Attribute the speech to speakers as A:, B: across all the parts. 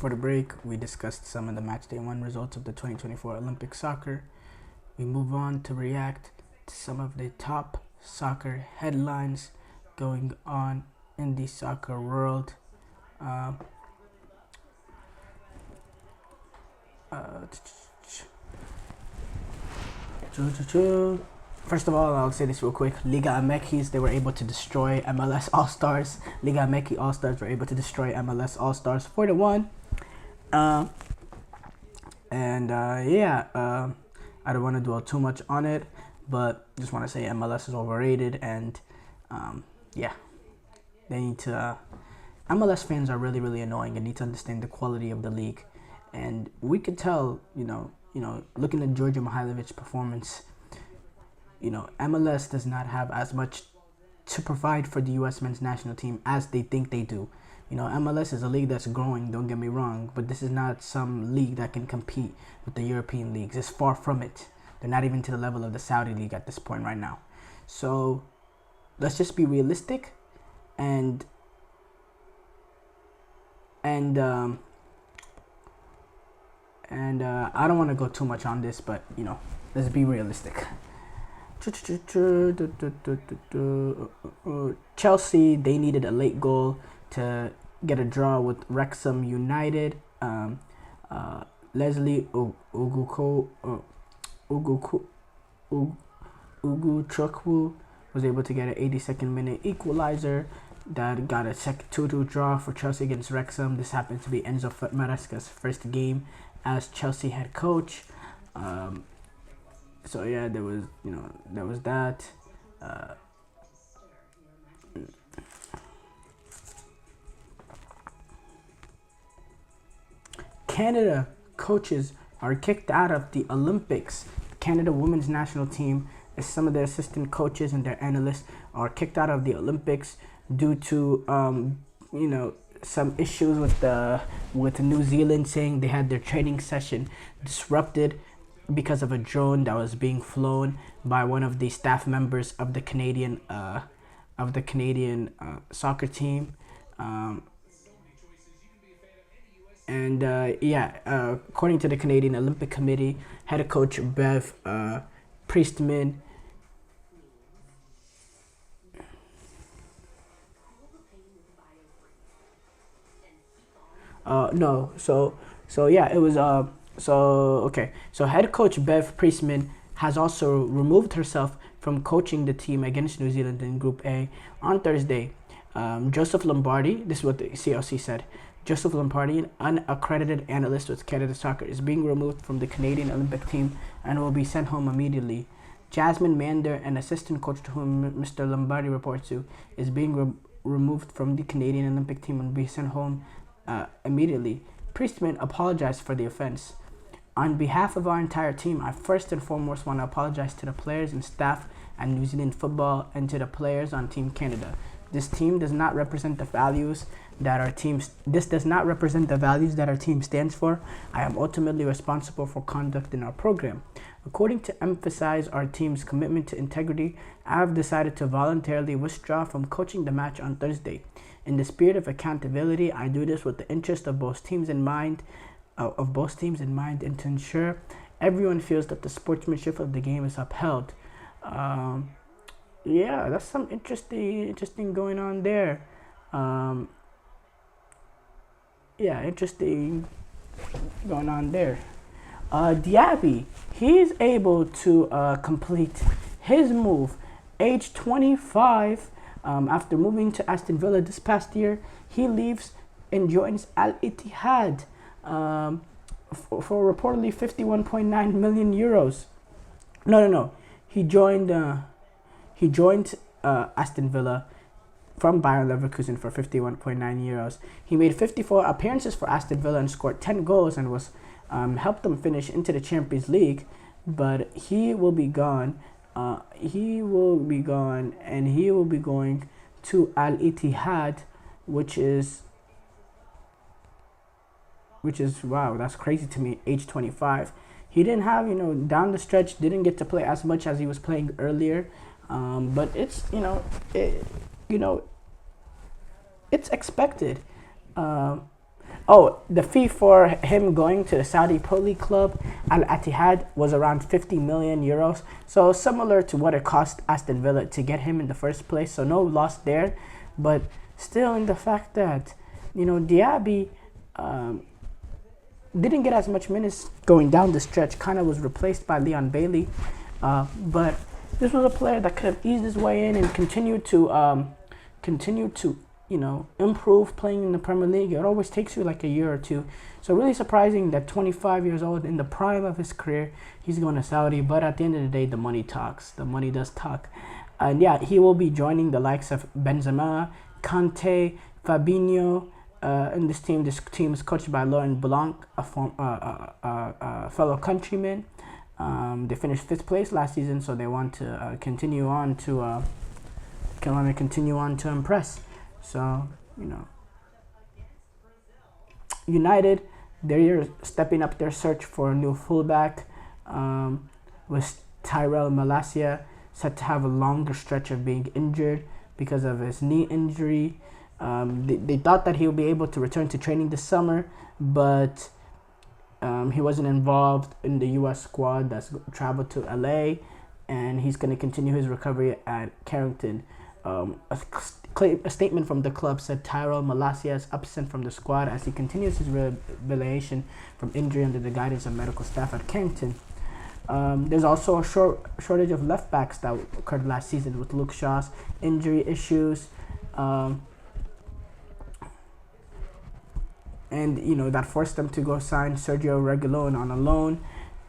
A: Before the break, we discussed some of the match day one results of the 2024 Olympic soccer. We move on to react to some of the top soccer headlines going on in the soccer world. Uh, First of all, I'll say this real quick. Liga MX, they were able to destroy MLS All-Stars. Liga MX All-Stars were able to destroy MLS All-Stars 4-1. I don't want to dwell too much on it, but just want to say MLS is overrated, and they need to. MLS fans are really, really annoying and need to understand the quality of the league. And we could tell, looking at Georgia Mihailovic's performance, MLS does not have as much to provide for the U.S. men's national team as they think they do. MLS is a league that's growing, don't get me wrong, but this is not some league that can compete with the European leagues. It's far from it. They're not even to the level of the Saudi league at this point right now. So let's just be realistic and I don't want to go too much on this, but let's be realistic. Chelsea, they needed a late goal to get a draw with Wrexham United. Leslie Uguchukwu was able to get an 82nd minute equalizer that got a 2-2 draw for Chelsea against Wrexham. This happens to be Enzo Maresca's first game as Chelsea head coach. There was that. Canada coaches are kicked out of the Olympics. Canada women's national team, as some of their assistant coaches and their analysts are kicked out of the Olympics due to some issues with New Zealand, saying they had their training session disrupted because of a drone that was being flown by one of the staff members of the Canadian soccer team. According to the Canadian Olympic Committee, head coach Bev Priestman, So head coach Bev Priestman has also removed herself from coaching the team against New Zealand in Group A on Thursday. Joseph Lombardi, this is what the CLC said. Joseph Lombardi, an unaccredited analyst with Canada Soccer, is being removed from the Canadian Olympic team and will be sent home immediately. Jasmine Mander, an assistant coach to whom Mr. Lombardi reports to, is being removed from the Canadian Olympic team and will be sent home immediately. Priestman apologized for the offense. On behalf of our entire team, I first and foremost want to apologize to the players and staff at New Zealand Football and to the players on Team Canada. This does not represent the values that our team stands for. I am ultimately responsible for conduct in our program. According to emphasize our team's commitment to integrity, I have decided to voluntarily withdraw from coaching the match on Thursday. In the spirit of accountability, I do this with the interest of both teams in mind, and to ensure everyone feels that the sportsmanship of the game is upheld. That's some interesting going on there. Diaby, he's able to complete his move, age 25. After moving to Aston Villa this past year, he leaves and joins Al Ittihad for reportedly 51.9 million euros. No. He joined Aston Villa from Bayer Leverkusen for 51.9 euros. He made 54 appearances for Aston Villa and scored 10 goals and was helped them finish into the Champions League. But he will be gone. And he will be going to Al Ittihad, which is wow, that's crazy to me. Age 25. He didn't have, down the stretch, didn't get to play as much as he was playing earlier. But it's, it's expected. Oh, the fee for him going to the Saudi Pro League club Al Ittihad was around 50 million euros. So similar to what it cost Aston Villa to get him in the first place. So no loss there, but still in the fact that, Diaby didn't get as much minutes going down the stretch. Kind of was replaced by Leon Bailey, but this was a player that could have eased his way in and continued to improve playing in the Premier League. It always takes you like a year or two. So really surprising that 25 years old, in the prime of his career, he's going to Saudi. But at the end of the day, the money talks. The money does talk. And yeah, he will be joining the likes of Benzema, Kante, Fabinho. In this team is coached by Laurent Blanc, a fellow countryman. They finished 5th place last season, so they want to continue on to impress. So, United, they're stepping up their search for a new fullback, with Tyrell Malacia set to have a longer stretch of being injured because of his knee injury. They thought that he would be able to return to training this summer, but he wasn't involved in the U.S. squad that's traveled to LA, and he's going to continue his recovery at Carrington. A statement from the club said Tyrell Malacia is absent from the squad as he continues his rehabilitation from injury under the guidance of medical staff at Carrington. There's also a shortage of left backs that occurred last season with Luke Shaw's injury issues. And that forced them to go sign Sergio Reguilon on a loan,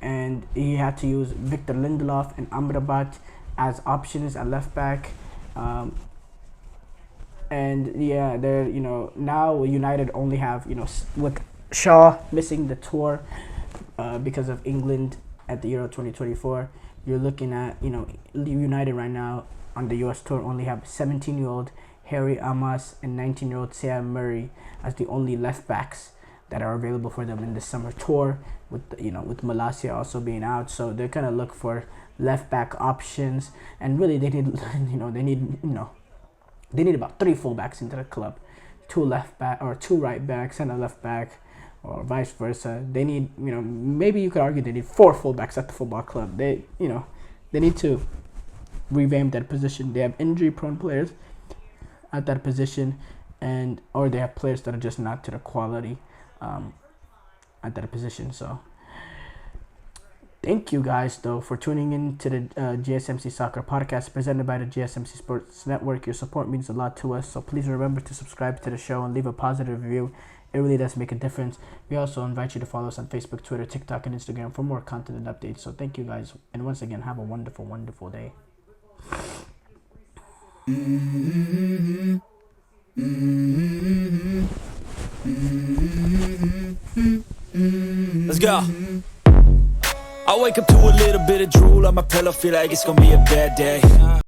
A: and he had to use Victor Lindelof and Amrabat as options at left back. And yeah, they're now United only have with Shaw missing the tour because of England at the Euro 2024. You're looking at United right now on the US tour only have 17-year-old Harry Amos and 19-year-old Sam Murray as the only left backs that are available for them in the summer tour, with with Malacia also being out. So they're gonna look for left back options, and really they need they need about 3 fullbacks into the club, 2 left back or 2 right backs and a left back, or vice versa. They need maybe you could argue they need 4 fullbacks at the football club. They need to revamp that position. They have injury prone players at that position, or they have players that are just not to the quality at that position. So thank you guys though for tuning in to the GSMC Soccer Podcast presented by the GSMC Sports Network. Your support means a lot to us, so please remember to subscribe to the show and leave a positive review. It really does make a difference. We also invite you to follow us on Facebook, Twitter, TikTok, and Instagram for more content and updates. So thank you guys, and once again, have a wonderful, wonderful day.
B: Let's go. I wake up to a little bit of drool on my pillow, feel like it's gonna be a bad day.